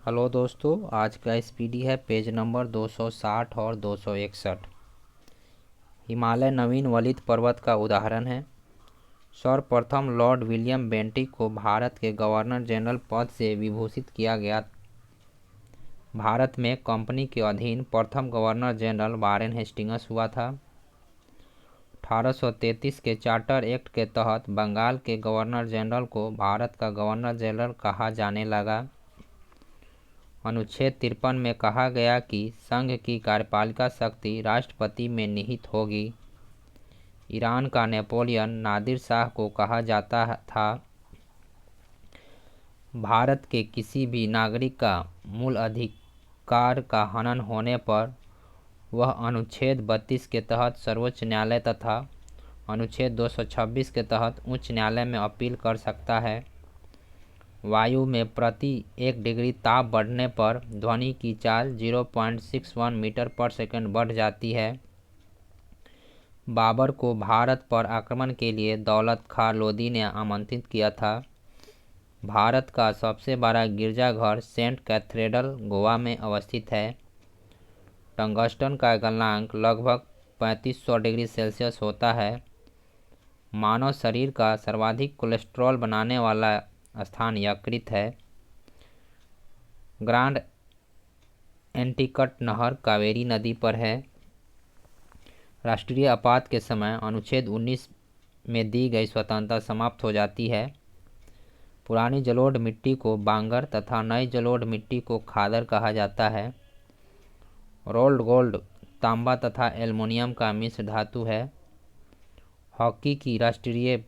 Hello दोस्तों, आज का एसपीडी है पेज नंबर 260 और 261। हिमालय नवीन वलित पर्वत का उदाहरण है। सर्वप्रथम लॉर्ड विलियम बेंटिक को भारत के गवर्नर जनरल पद से विभूषित किया गया। भारत में कंपनी के अधीन प्रथम गवर्नर जनरल वारेन हेस्टिंग्स हुआ था। 1833 के चार्टर एक्ट के तहत बंगाल के गवर्नर जनरल को भारत का गवर्नर जनरल कहा जाने लगा। अनुच्छेद 53 में कहा गया कि संघ की कार्यपालिका शक्ति राष्ट्रपति में निहित होगी। ईरान का नेपोलियन नादिर शाह को कहा जाता था, भारत के किसी भी नागरिक का मूल अधिकार का हनन होने पर वह अनुच्छेद 32 के तहत सर्वोच्च न्यायालय तथा अनुच्छेद 226 के तहत उच्च न्यायालय में अपील कर सकता है। वायु में प्रति 1 डिग्री ताप बढ़ने पर ध्वनि की चाल 0.61 मीटर पर सेकंड बढ़ जाती है। बाबर को भारत पर आक्रमण के लिए दौलत खां लोदी ने आमंत्रित किया था। भारत का सबसे बड़ा गिरजाघर सेंट कैथेड्रल गोवा में अवस्थित है। टंगस्टन का गलनांक लगभग 3500 डिग्री सेल्सियस होता है। मानव शरीर का सर्वाधिक कोलेस्ट्रॉल बनाने वाला स्थान यकृत है। ग्रांड एंटिकट नहर कावेरी नदी पर है। राष्ट्रीय आपात के समय अनुच्छेद 19 में दी गई स्वतंत्रता समाप्त हो जाती है। पुरानी जलोढ़ मिट्टी को बांगर तथा नई जलोढ़ मिट्टी को खादर कहा जाता है। रोल्ड गोल्ड तांबा तथा एल्युमिनियम का मिश्र धातु है। हॉकी की राष्ट्रीय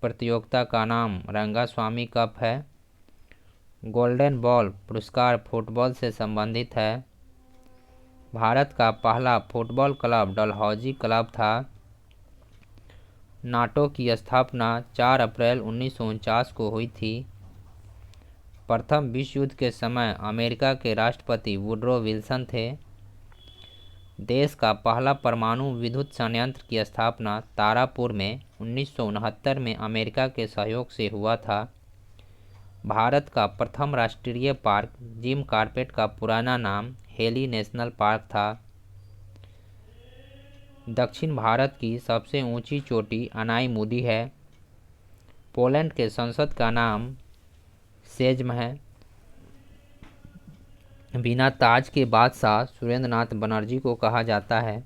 प्रतियोगिता का नाम रंगास्वामी कप है। गोल्डन बॉल पुरस्कार फुटबॉल से संबंधित है। भारत का पहला फुटबॉल क्लब डलहौजी क्लब था। नाटो की स्थापना 4 अप्रैल 1949 को हुई थी। प्रथम विश्व युद्ध के समय अमेरिका के राष्ट्रपति वुडरो विल्सन थे। देश का पहला परमाणु विद्युत संयंत्र की स्थापना तारापुर में 1969 में अमेरिका के सहयोग से हुआ था। भारत का प्रथम राष्ट्रीय पार्क जिम कॉर्बेट का पुराना नाम हेली नेशनल पार्क था। दक्षिण भारत की सबसे ऊंची चोटी अनाईमुदी है। पोलैंड के संसद का नाम सेज्म है। बिना ताज के बादशाह सुरेंद्रनाथ बनर्जी को कहा जाता है।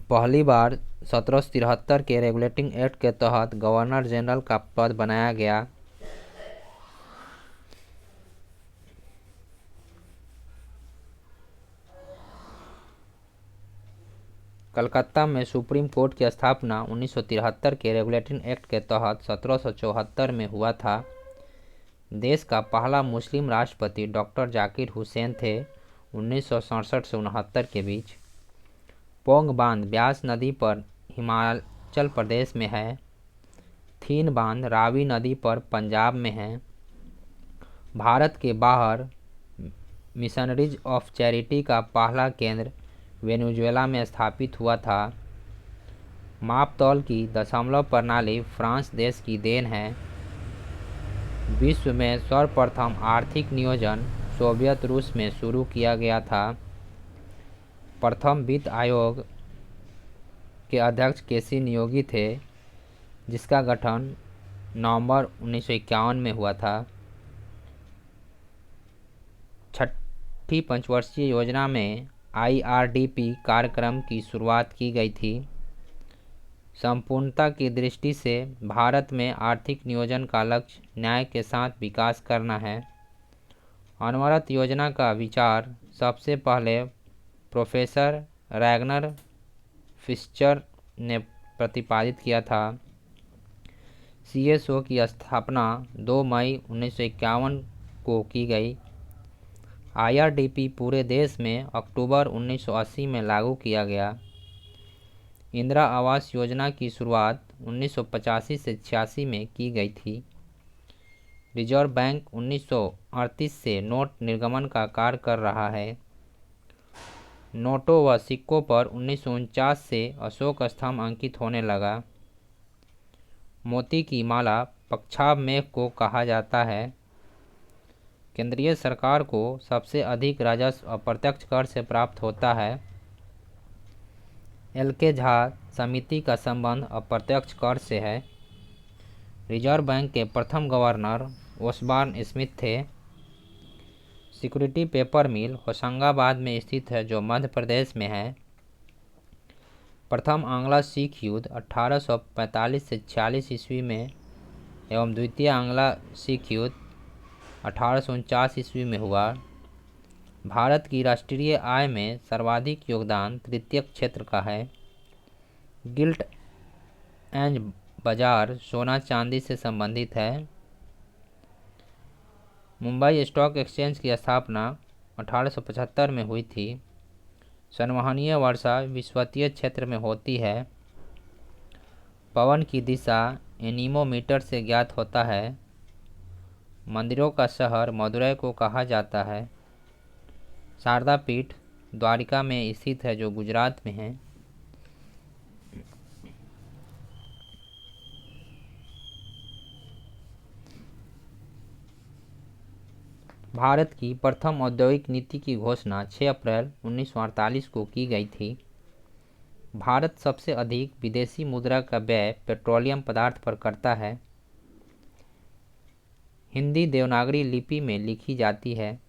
पहली बार 1773 के रेगुलेटिंग एक्ट के तहत गवर्नर जनरल का पद बनाया गया। कलकत्ता में सुप्रीम कोर्ट की स्थापना 1973 के रेगुलेटिंग एक्ट के तहत 1774 में हुआ था। देश का पहला मुस्लिम राष्ट्रपति डॉक्टर जाकिर हुसैन थे 1967 से 69 के बीच। पोंग बांध ब्यास नदी पर हिमाचल प्रदेश में है। थीन बांध रावी नदी पर पंजाब में है। भारत के बाहर मिशनरीज ऑफ चैरिटी का पहला केंद्र वेनेजुएला में स्थापित हुआ था। मापतौल की दशमलव प्रणाली फ्रांस देश की देन है। विश्व में सर्वप्रथम आर्थिक नियोजन सोवियत रूस में शुरू किया गया था। प्रथम वित्त आयोग के अध्यक्ष केसी नियोगी थे, जिसका गठन नवंबर 1951 में हुआ था। छठी पंचवर्षीय योजना में IRDP कार्यक्रम की शुरुआत की गई थी। संपूर्णता की दृष्टि से भारत में आर्थिक नियोजन का लक्ष्य न्याय के साथ विकास करना है। अनवरत योजना का विचार सबसे पहले प्रोफेसर रैगनर फिश्चर ने प्रतिपादित किया था। CSO की स्थापना 2 मई 1951 को की गई। IRDP पूरे देश में अक्टूबर 1980 में लागू किया गया। इंदिरा आवास योजना की शुरुआत 1985 से 86 में की गई थी। रिजर्व बैंक 1938 से नोट निर्गमन का कार्य कर रहा है। नोटों व सिक्कों पर 1949 से अशोक स्तंभ अंकित होने लगा। मोती की माला पक्षाव मेघ को कहा जाता है। केंद्रीय सरकार को सबसे अधिक राजस्व अप्रत्यक्ष कर से प्राप्त होता है। एल.के. झा समिति का संबंध अप्रत्यक्ष कर से है। रिजर्व बैंक के प्रथम गवर्नर ओसबॉर्न स्मिथ थे। सिक्योरिटी पेपर मिल होशंगाबाद में स्थित है, जो मध्य प्रदेश में है। प्रथम आंग्ला सिख युद्ध 1845 से 46 ईस्वी में एवं द्वितीय आंग्ला सिख युद्ध 1849 ईस्वी में हुआ। भारत की राष्ट्रीय आय में सर्वाधिक योगदान तृतीयक क्षेत्र का है। गिल्ट एंज बाजार सोना चांदी से संबंधित है। मुंबई स्टॉक एक्सचेंज की स्थापना 1875 में हुई थी। संवहनीय वर्षा विषुवतीय क्षेत्र में होती है। पवन की दिशा एनीमोमीटर से ज्ञात होता है। मंदिरों का शहर मदुरै को कहा जाता है। शारदा पीठ द्वारिका में स्थित है, जो गुजरात में है। भारत की प्रथम औद्योगिक नीति की घोषणा 6 अप्रैल 1948 को की गई थी। भारत सबसे अधिक विदेशी मुद्रा का व्यय पेट्रोलियम पदार्थ पर करता है। हिंदी देवनागरी लिपि में लिखी जाती है।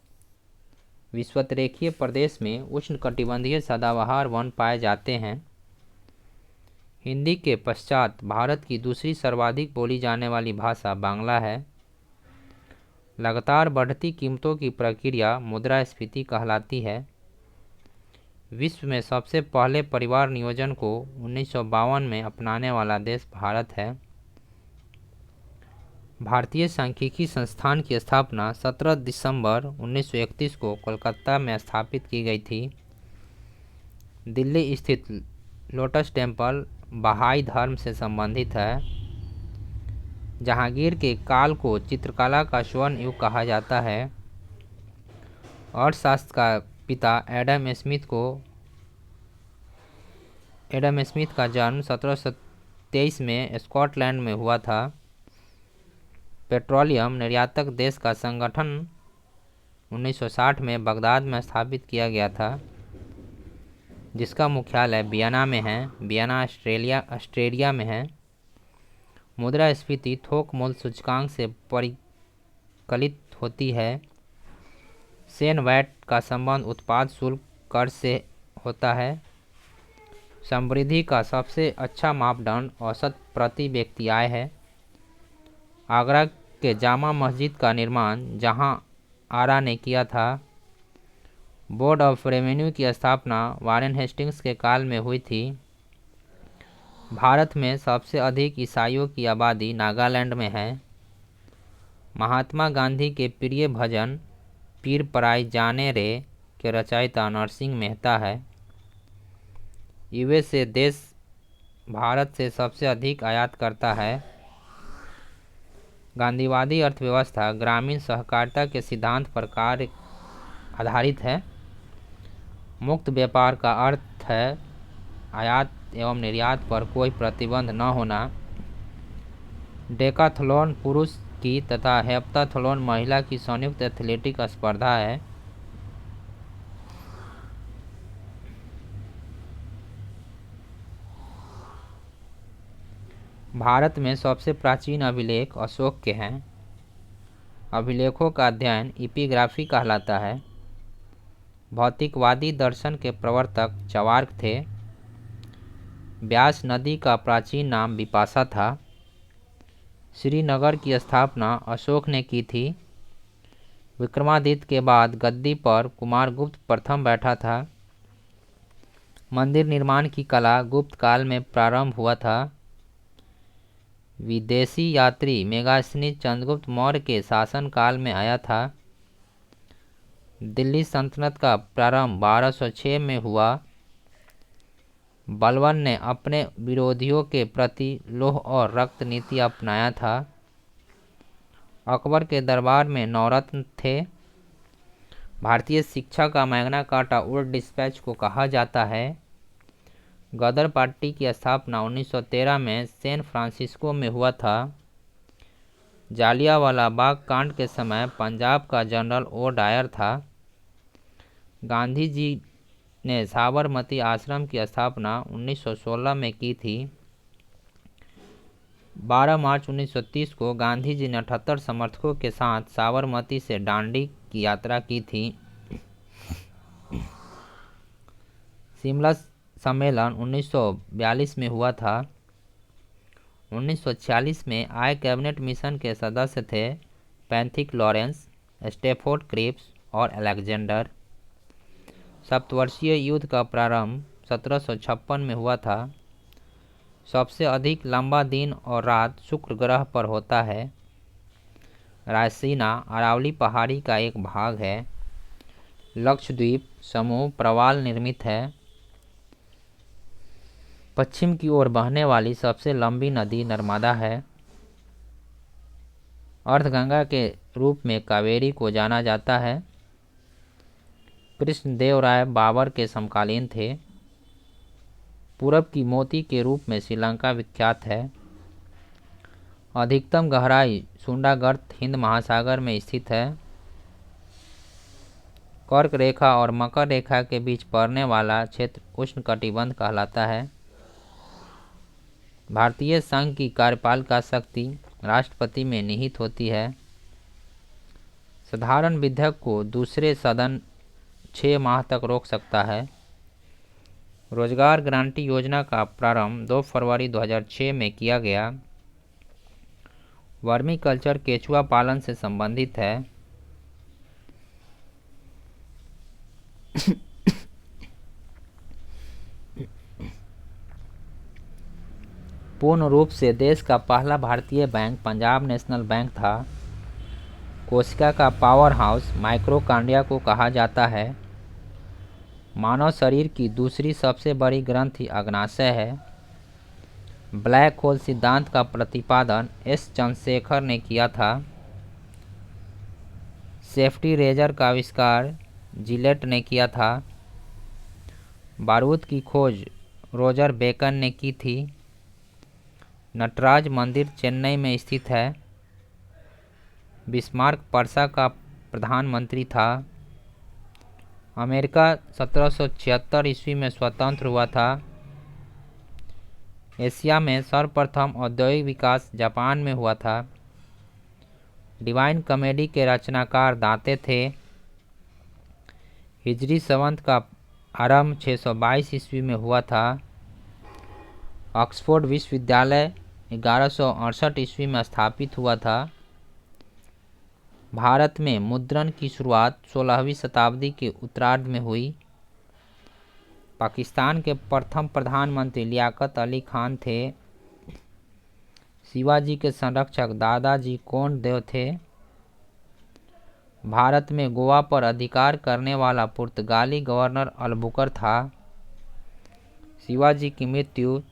विषुवतरेखीय प्रदेश में उष्णकटिबंधीय सदाबहार वन पाए जाते हैं। हिंदी के पश्चात भारत की दूसरी सर्वाधिक बोली जाने वाली भाषा बांग्ला है। लगातार बढ़ती कीमतों की प्रक्रिया मुद्रास्फीति कहलाती है। विश्व में सबसे पहले परिवार नियोजन को 1952 में अपनाने वाला देश भारत है। भारतीय सांख्यिकी संस्थान की स्थापना 17 दिसंबर 1931 को कोलकाता में स्थापित की गई थी। दिल्ली स्थित लोटस टेम्पल बहाई धर्म से संबंधित है। जहांगीर के काल को चित्रकला का स्वर्ण युग कहा जाता है। अर्थशास्त्र का पिता एडम स्मिथ का जन्म 1723 में स्कॉटलैंड में हुआ था। पेट्रोलियम निर्यातक देश का संगठन 1960 में बगदाद में स्थापित किया गया था, जिसका मुख्यालय वियना में है। वियना ऑस्ट्रिया में है। मुद्रास्फीति थोक मूल्य सूचकांक से परिकलित होती है। सेन वैट का संबंध उत्पाद शुल्क कर से होता है। समृद्धि का सबसे अच्छा मापदंड औसत प्रति व्यक्ति आय है। आगरा के जामा मस्जिद का निर्माण जहां आरा ने किया था। बोर्ड ऑफ रेवेन्यू की स्थापना वारेन हेस्टिंग्स के काल में हुई थी। भारत में सबसे अधिक ईसाइयों की आबादी नागालैंड में है। महात्मा गांधी के प्रिय भजन पीर पराई जाने रे के रचयिता नरसिंह मेहता है। यूएसए देश भारत से सबसे अधिक आयात करता है। गांधीवादी अर्थव्यवस्था ग्रामीण सहकारिता के सिद्धांत पर कार्य आधारित है। मुक्त व्यापार का अर्थ है आयात एवं निर्यात पर कोई प्रतिबंध न होना। डेकाथलॉन पुरुष की तथा हेप्टाथलॉन महिला की संयुक्त एथलेटिक स्पर्धा है। भारत में सबसे प्राचीन अभिलेख अशोक के हैं। अभिलेखों का अध्ययन एपिग्राफी कहलाता है। भौतिकवादी दर्शन के प्रवर्तक चवार्क थे। ब्यास नदी का प्राचीन नाम बिपाशा था। श्रीनगर की स्थापना अशोक ने की थी। विक्रमादित्य के बाद गद्दी पर कुमारगुप्त प्रथम बैठा था। मंदिर निर्माण की कला गुप्त काल में प्रारंभ हुआ था। विदेशी यात्री मेगास्थनीज चंद्रगुप्त मौर्य के शासनकाल में आया था। दिल्ली सल्तनत का प्रारंभ 1206 में हुआ। बलबन ने अपने विरोधियों के प्रति लौह और रक्त नीति अपनाया था। अकबर के दरबार में नवरत्न थे। भारतीय शिक्षा का मैग्ना कार्टा वुड डिस्पैच को कहा जाता है। गदर पार्टी की स्थापना 1913 में सैन फ्रांसिस्को में हुआ था। जालियांवाला बाग कांड के समय पंजाब का जनरल ओ डायर था। गांधी जी ने साबरमती आश्रम की स्थापना 1916 में की थी। 12 मार्च 1930 को गांधी जी ने 78 समर्थकों के साथ साबरमती से दांडी की यात्रा की थी। शिमला सम्मेलन 1942 में हुआ था। 1946 में आय कैबिनेट मिशन के सदस्य थे पैंथिक लॉरेंस, स्टेफोर्ड क्रिप्स और अलेक्जेंडर। सप्तवर्षीय युद्ध का प्रारंभ 1756 में हुआ था। सबसे अधिक लंबा दिन और रात शुक्र ग्रह पर होता है। रायसीना अरावली पहाड़ी का एक भाग है। लक्षद्वीप समूह प्रवाल निर्मित है। पश्चिम की ओर बहने वाली सबसे लंबी नदी नर्मदा है। अर्धगंगा के रूप में कावेरी को जाना जाता है। कृष्णदेवराय बाबर के समकालीन थे। पूरब की मोती के रूप में श्रीलंका विख्यात है। अधिकतम गहराई सुंडागर्त हिंद महासागर में स्थित है। कर्क रेखा और मकर रेखा के बीच पड़ने वाला क्षेत्र उष्णकटिबंध कहलाता है। भारतीय संघ की कार्यपालिका शक्ति राष्ट्रपति में निहित होती है। साधारण विधेयक को दूसरे सदन 6 माह तक रोक सकता है। रोजगार गारंटी योजना का प्रारंभ 2 फरवरी 2006 में किया गया। वर्मी कल्चर केचुआ पालन से संबंधित है। पूर्ण रूप से देश का पहला भारतीय बैंक पंजाब नेशनल बैंक था। कोशिका का पावर हाउस माइटोकॉन्ड्रिया को कहा जाता है। मानव शरीर की दूसरी सबसे बड़ी ग्रंथि अग्नाशय है। ब्लैक होल सिद्धांत का प्रतिपादन एस चंद्रशेखर ने किया था। सेफ्टी रेजर का आविष्कार जिलेट ने किया था। बारूद की खोज रोजर बेकन ने की थी। नटराज मंदिर चेन्नई में स्थित है। बिस्मार्क पर्सा का प्रधानमंत्री था। अमेरिका 1776 ईस्वी में स्वतंत्र हुआ था। एशिया में सर्वप्रथम औद्योगिक विकास जापान में हुआ था। डिवाइन कॉमेडी के रचनाकार दांते थे। हिजरी संवत का आरंभ 622 ईस्वी में हुआ था। ऑक्सफोर्ड विश्वविद्यालय 1168 ईस्वी में स्थापित हुआ था। भारत में मुद्रण की शुरुआत 16वीं शताब्दी के उत्तरार्ध में हुई। पाकिस्तान के प्रथम प्रधानमंत्री लियाकत अली खान थे। शिवाजी के संरक्षक दादाजी कोंडदेव थे। भारत में गोवा पर अधिकार करने वाला पुर्तगाली गवर्नर अलबुकर था। शिवाजी की मृत्यु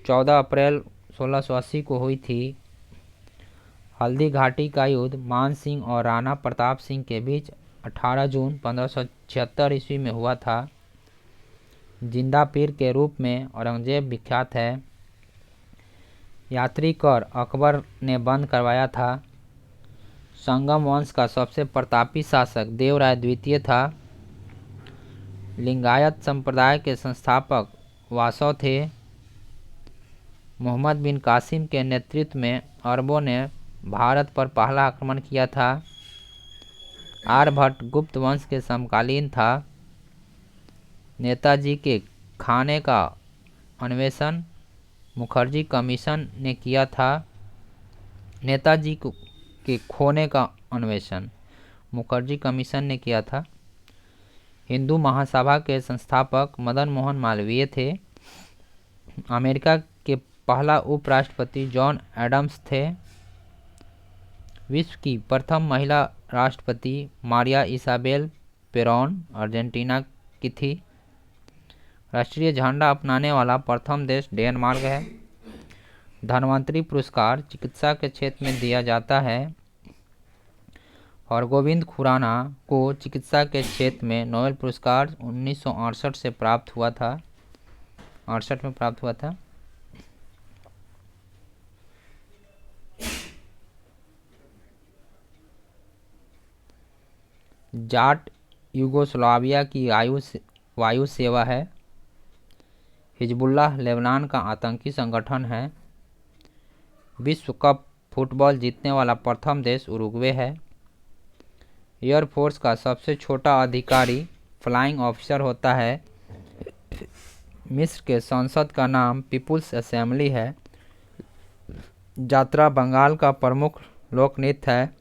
14 अप्रैल 1680 को हुई थी। हल्दी घाटी का युद्ध मान सिंह और राणा प्रताप सिंह के बीच 18 जून 1576 ईस्वी में हुआ था। जिंदा पीर के रूप में औरंगजेब विख्यात है। यात्री कर अकबर ने बंद करवाया था। संगम वंश का सबसे प्रतापी शासक देवराय द्वितीय था। लिंगायत संप्रदाय के संस्थापक वासव थे। मोहम्मद बिन कासिम के नेतृत्व में अरबों ने भारत पर पहला आक्रमण किया था। आर्यभट्ट गुप्त वंश के समकालीन था। नेताजी के खाने का अन्वेषण मुखर्जी कमीशन ने किया था। नेताजी के खोने का अन्वेषण मुखर्जी कमीशन ने किया था। हिंदू महासभा के संस्थापक मदन मोहन मालवीय थे। अमेरिका के पहला उपराष्ट्रपति जॉन एडम्स थे। विश्व की प्रथम महिला राष्ट्रपति मारिया इसाबेल पेरोन अर्जेंटीना की थी। राष्ट्रीय झंडा अपनाने वाला प्रथम देश डेनमार्क है। धन्वंतरी पुरस्कार चिकित्सा के क्षेत्र में दिया जाता है। और गोविंद खुराना को चिकित्सा के क्षेत्र में नोबेल पुरस्कार 1968 से प्राप्त हुआ था। 68 में प्राप्त हुआ था। जाट यूगोस्लाविया की वायु सेवा है। हिजबुल्लाह लेबनान का आतंकी संगठन है। विश्व कप फुटबॉल जीतने वाला प्रथम देश उरुग्वे है। एयरफोर्स का सबसे छोटा अधिकारी फ्लाइंग ऑफिसर होता है। मिस्र के संसद का नाम पीपुल्स असेंबली है। यात्रा बंगाल का प्रमुख लोक नृत्य है।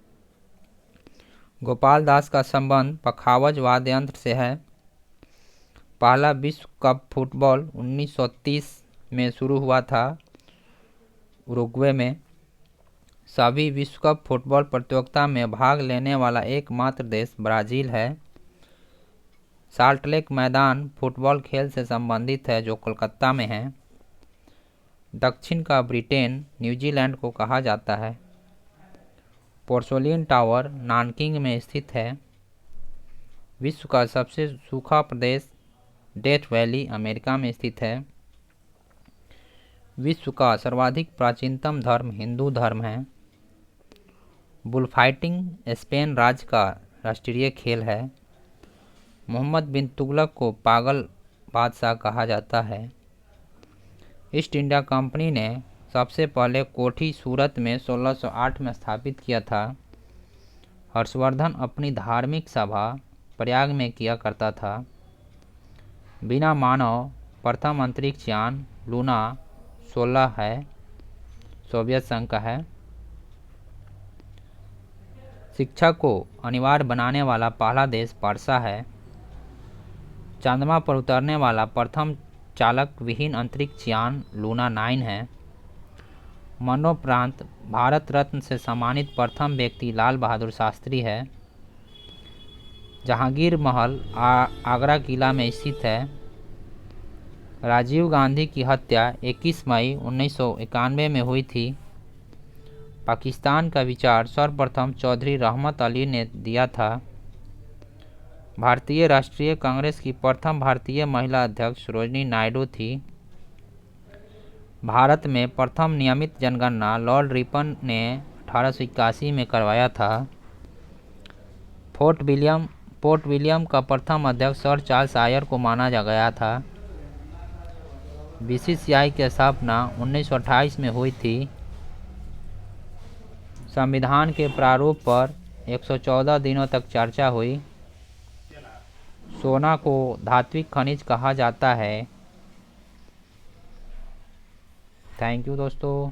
गोपाल दास का संबंध पखावज वाद्य यंत्र से है। पहला विश्व कप फुटबॉल 1930 में शुरू हुआ था उरुग्वे में। सभी विश्व कप फुटबॉल प्रतियोगिता में भाग लेने वाला एकमात्र देश ब्राज़ील है। साल्टलेक मैदान फुटबॉल खेल से संबंधित है जो कोलकाता में है। दक्षिण का ब्रिटेन न्यूजीलैंड को कहा जाता है। पोर्सोलिन टावर नानकिंग में स्थित है। विश्व का सबसे सूखा प्रदेश डेथ वैली अमेरिका में स्थित है। विश्व का सर्वाधिक प्राचीनतम धर्म हिंदू धर्म है। बुलफाइटिंग स्पेन राज्य का राष्ट्रीय खेल है। मोहम्मद बिन तुगलक को पागल बादशाह कहा जाता है। ईस्ट इंडिया कंपनी ने सबसे पहले कोठी सूरत में 1608 में स्थापित किया था। हर्षवर्धन अपनी धार्मिक सभा प्रयाग में किया करता था। बिना मानव प्रथम अंतरिक्ष यान लूना 16 है, सोवियत संघ का है। शिक्षा को अनिवार्य बनाने वाला पहला देश पर्सा है। चंद्रमा पर उतरने वाला प्रथम चालक विहीन अंतरिक्ष यान लूना 9 है। मरणोपरांत भारत रत्न से सम्मानित प्रथम व्यक्ति लाल बहादुर शास्त्री है। जहांगीर महल आगरा किला में स्थित है। राजीव गांधी की हत्या 21 मई 1991 में हुई थी। पाकिस्तान का विचार सर्वप्रथम चौधरी रहमत अली ने दिया था। भारतीय राष्ट्रीय कांग्रेस की प्रथम भारतीय महिला अध्यक्ष सरोजिनी नायडू थी। भारत में प्रथम नियमित जनगणना लॉर्ड रिपन ने 1881 में करवाया था। फोर्ट विलियम का प्रथम अध्यक्ष सर चार्ल्स आयर को माना गया था। बीसीसीआई की स्थापना 1928 में हुई थी। संविधान के प्रारूप पर 114 दिनों तक चर्चा हुई। सोना को धात्विक खनिज कहा जाता है। थैंक यू दोस्तों।